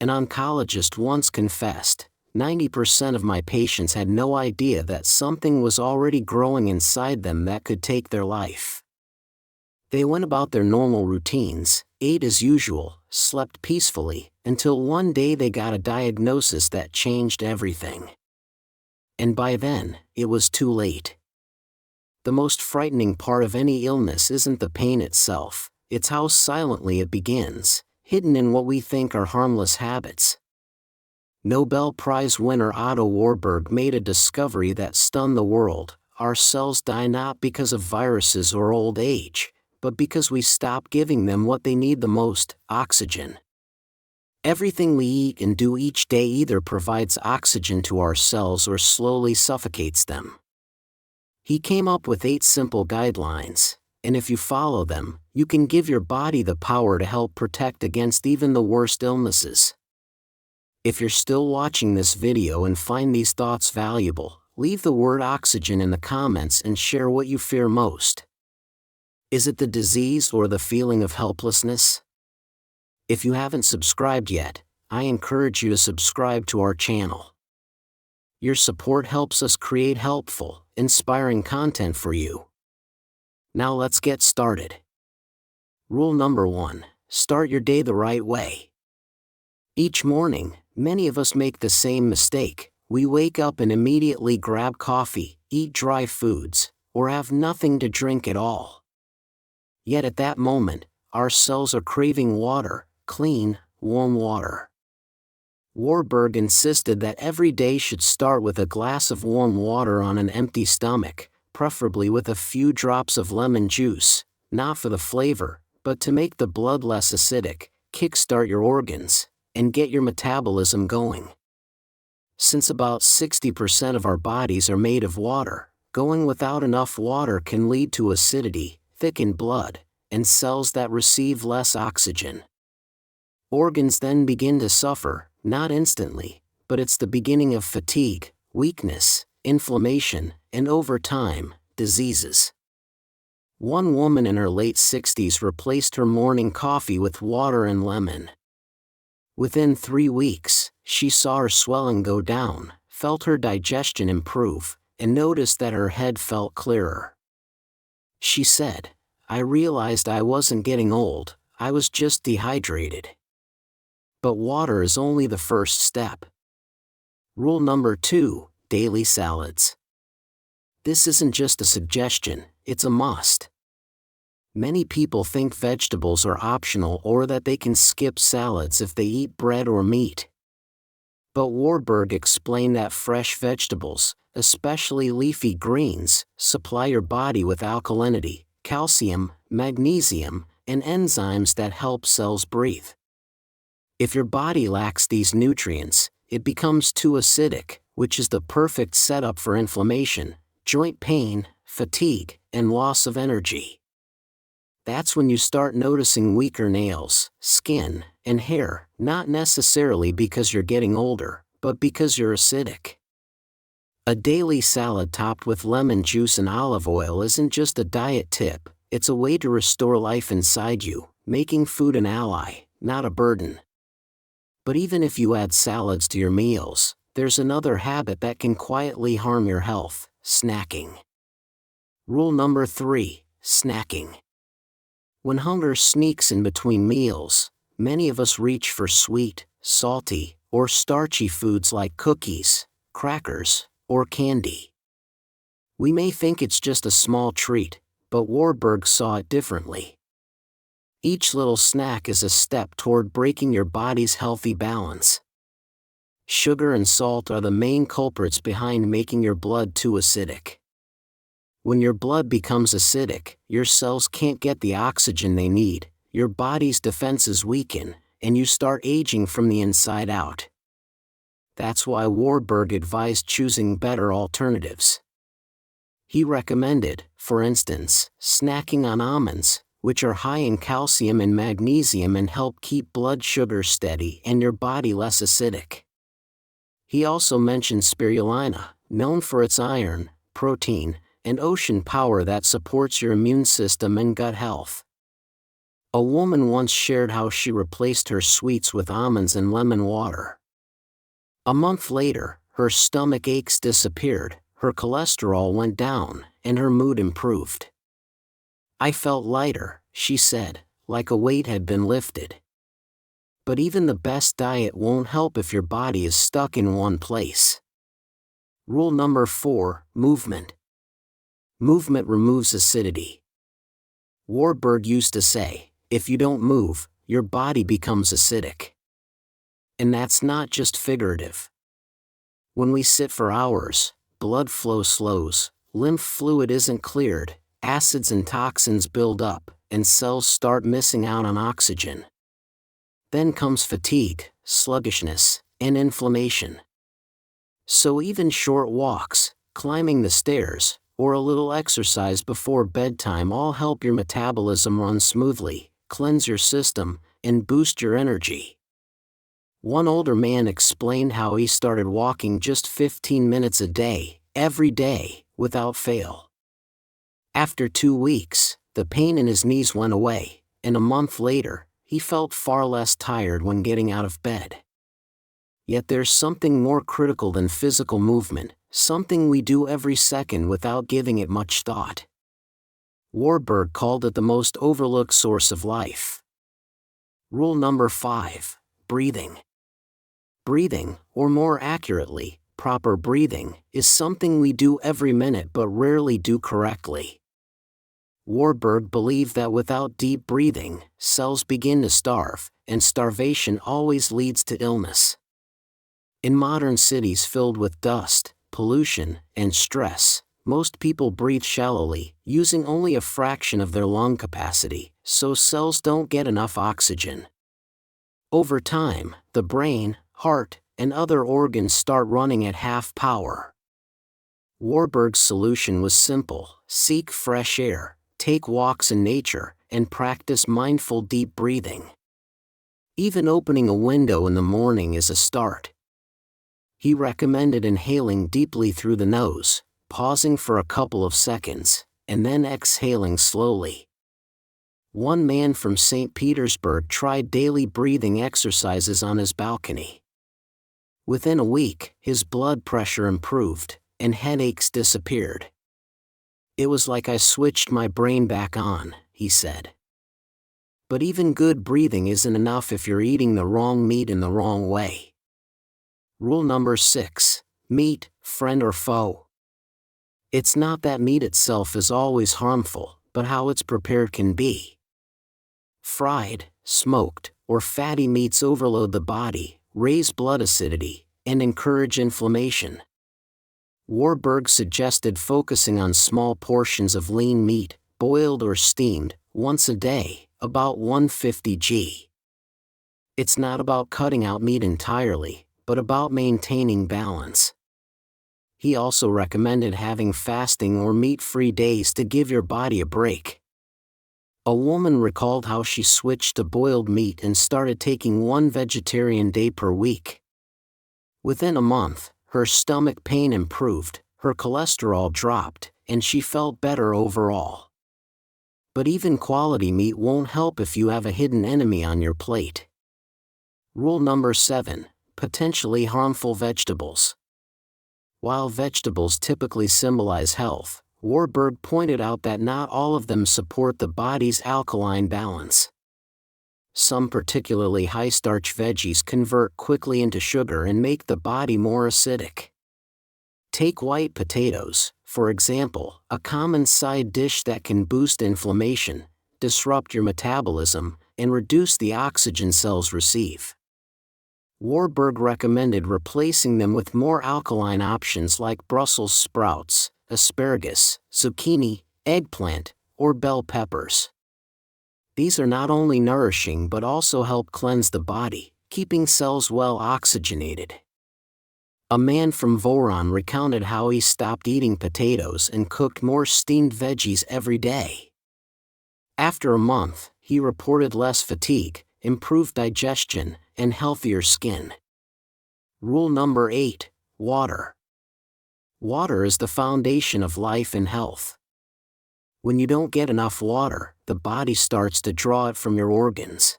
An oncologist once confessed, 90% of my patients had no idea that something was already growing inside them that could take their life. They went about their normal routines, ate as usual, slept peacefully, until one day they got a diagnosis that changed everything. And by then, it was too late. The most frightening part of any illness isn't the pain itself, it's how silently it begins, hidden in what we think are harmless habits. Nobel Prize winner Otto Warburg made a discovery that stunned the world. Our cells die not because of viruses or old age, but because we stop giving them what they need the most, oxygen. Everything we eat and do each day either provides oxygen to our cells or slowly suffocates them. He came up with 8 simple guidelines, and if you follow them, you can give your body the power to help protect against even the worst illnesses. If you're still watching this video and find these thoughts valuable, leave the word oxygen in the comments and share what you fear most. Is it the disease or the feeling of helplessness? If you haven't subscribed yet, I encourage you to subscribe to our channel. Your support helps us create helpful, inspiring content for you. Now let's get started. Rule number 1: start your day the right way. Each morning, many of us make the same mistake. We wake up and immediately grab coffee, eat dry foods, or have nothing to drink at all. Yet at that moment, our cells are craving water, clean, warm water. Warburg insisted that every day should start with a glass of warm water on an empty stomach, preferably with a few drops of lemon juice, not for the flavor, but to make the blood less acidic, kickstart your organs, and get your metabolism going. Since about 60% of our bodies are made of water, going without enough water can lead to acidity, thickened blood, and cells that receive less oxygen. Organs then begin to suffer, not instantly, but it's the beginning of fatigue, weakness, inflammation, and over time, diseases. One woman in her late 60s replaced her morning coffee with water and lemon. Within 3 weeks, she saw her swelling go down, felt her digestion improve, and noticed that her head felt clearer. She said, "I realized I wasn't getting old, I was just dehydrated." But water is only the first step. Rule number 2: daily salads. This isn't just a suggestion, it's a must. Many people think vegetables are optional or that they can skip salads if they eat bread or meat. But Warburg explained that fresh vegetables, especially leafy greens, supply your body with alkalinity, calcium, magnesium, and enzymes that help cells breathe. If your body lacks these nutrients, it becomes too acidic, which is the perfect setup for inflammation, joint pain, fatigue, and loss of energy. That's when you start noticing weaker nails, skin, and hair, not necessarily because you're getting older, but because you're acidic. A daily salad topped with lemon juice and olive oil isn't just a diet tip, it's a way to restore life inside you, making food an ally, not a burden. But even if you add salads to your meals, there's another habit that can quietly harm your health: snacking. Rule number 3: snacking. When hunger sneaks in between meals, many of us reach for sweet, salty, or starchy foods like cookies, crackers, or candy. We may think it's just a small treat, but Warburg saw it differently. Each little snack is a step toward breaking your body's healthy balance. Sugar and salt are the main culprits behind making your blood too acidic. When your blood becomes acidic, your cells can't get the oxygen they need, your body's defenses weaken, and you start aging from the inside out. That's why Warburg advised choosing better alternatives. He recommended, for instance, snacking on almonds, which are high in calcium and magnesium and help keep blood sugar steady and your body less acidic. He also mentioned spirulina, known for its iron, protein, and ocean power that supports your immune system and gut health. A woman once shared how she replaced her sweets with almonds and lemon water. A month later, her stomach aches disappeared, her cholesterol went down, and her mood improved. "I felt lighter," she said, like a weight had been lifted. But even the best diet won't help if your body is stuck in one place. Rule number 4, movement. Movement removes acidity. Warburg used to say, if you don't move, your body becomes acidic. And that's not just figurative. When we sit for hours, blood flow slows, lymph fluid isn't cleared, acids and toxins build up, and cells start missing out on oxygen. Then comes fatigue, sluggishness, and inflammation. So even short walks, climbing the stairs, or a little exercise before bedtime all help your metabolism run smoothly, cleanse your system, and boost your energy. One older man explained how he started walking just 15 minutes a day, every day, without fail. After 2 weeks, the pain in his knees went away, and a month later, he felt far less tired when getting out of bed. Yet there's something more critical than physical movement, something we do every second without giving it much thought. Warburg called it the most overlooked source of life. Rule number 5, breathing. Breathing, or more accurately, proper breathing, is something we do every minute but rarely do correctly. Warburg believed that without deep breathing, cells begin to starve, and starvation always leads to illness. In modern cities filled with dust, pollution, and stress, most people breathe shallowly, using only a fraction of their lung capacity, so cells don't get enough oxygen. Over time, the brain, heart, and other organs start running at half power. Warburg's solution was simple: seek fresh air, take walks in nature, and practice mindful deep breathing. Even opening a window in the morning is a start. He recommended inhaling deeply through the nose, pausing for a couple of seconds, and then exhaling slowly. One man from St. Petersburg tried daily breathing exercises on his balcony. Within a week, his blood pressure improved, and headaches disappeared. "It was like I switched my brain back on," he said. But even good breathing isn't enough if you're eating the wrong meat in the wrong way. Rule number 6, meat, friend or foe. It's not that meat itself is always harmful, but how it's prepared can be. Fried, smoked, or fatty meats overload the body, raise blood acidity, and encourage inflammation. Warburg suggested focusing on small portions of lean meat, boiled or steamed, once a day, about 150 g. It's not about cutting out meat entirely, but about maintaining balance. He also recommended having fasting or meat-free days to give your body a break. A woman recalled how she switched to boiled meat and started taking 1 vegetarian day per week. Within a month, her stomach pain improved, her cholesterol dropped, and she felt better overall. But even quality meat won't help if you have a hidden enemy on your plate. Rule number 7, potentially harmful vegetables. While vegetables typically symbolize health, Warburg pointed out that not all of them support the body's alkaline balance. Some particularly high-starch veggies convert quickly into sugar and make the body more acidic. Take white potatoes, for example, a common side dish that can boost inflammation, disrupt your metabolism, and reduce the oxygen cells receive. Warburg recommended replacing them with more alkaline options like Brussels sprouts, asparagus, zucchini, eggplant, or bell peppers. These are not only nourishing but also help cleanse the body, keeping cells well oxygenated. A man from Voron recounted how he stopped eating potatoes and cooked more steamed veggies every day. After a month, he reported less fatigue, improved digestion, and healthier skin. Rule number 8, water. Water is the foundation of life and health. When you don't get enough water, the body starts to draw it from your organs.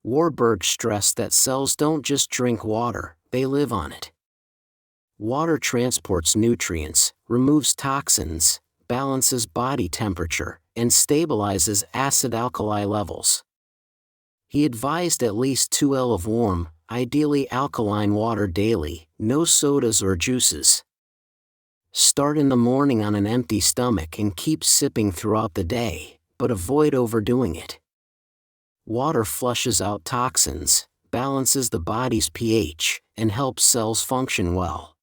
Warburg stressed that cells don't just drink water, they live on it. Water transports nutrients, removes toxins, balances body temperature, and stabilizes acid-alkali levels. He advised at least 2 L of warm, ideally alkaline water daily, no sodas or juices. Start in the morning on an empty stomach and keep sipping throughout the day, but avoid overdoing it. Water flushes out toxins, balances the body's pH, and helps cells function well.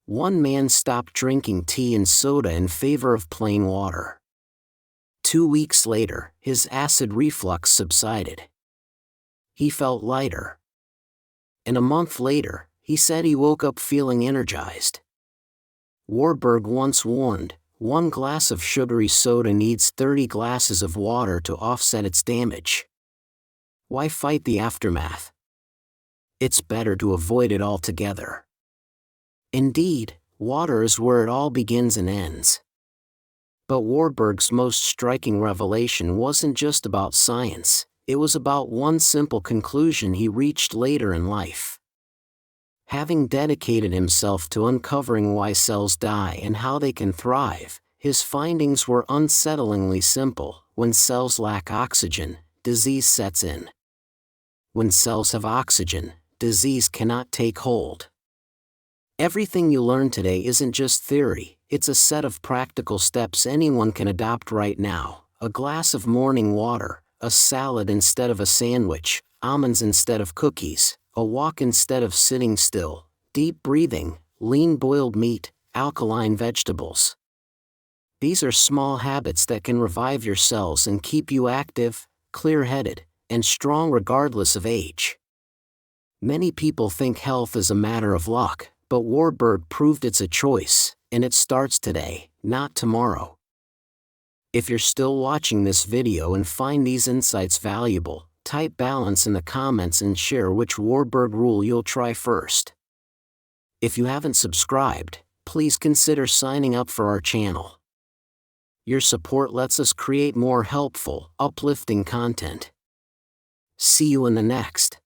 One man stopped drinking tea and soda in favor of plain water. 2 weeks later, his acid reflux subsided. He felt lighter. And a month later, he said he woke up feeling energized. Warburg once warned, 1 glass of sugary soda needs 30 glasses of water to offset its damage. Why fight the aftermath? It's better to avoid it altogether. Indeed, water is where it all begins and ends. But Warburg's most striking revelation wasn't just about science, it was about one simple conclusion he reached later in life. Having dedicated himself to uncovering why cells die and how they can thrive, his findings were unsettlingly simple. When cells lack oxygen, disease sets in. When cells have oxygen, disease cannot take hold. Everything you learn today isn't just theory, it's a set of practical steps anyone can adopt right now. A glass of morning water, a salad instead of a sandwich, almonds instead of cookies, a walk instead of sitting still, deep breathing, lean boiled meat, alkaline vegetables. These are small habits that can revive your cells and keep you active, clear-headed, and strong regardless of age. Many people think health is a matter of luck, but Warburg proved it's a choice, and it starts today, not tomorrow. If you're still watching this video and find these insights valuable, type balance in the comments and share which Warburg rule you'll try first. If you haven't subscribed, please consider signing up for our channel. Your support lets us create more helpful, uplifting content. See you in the next.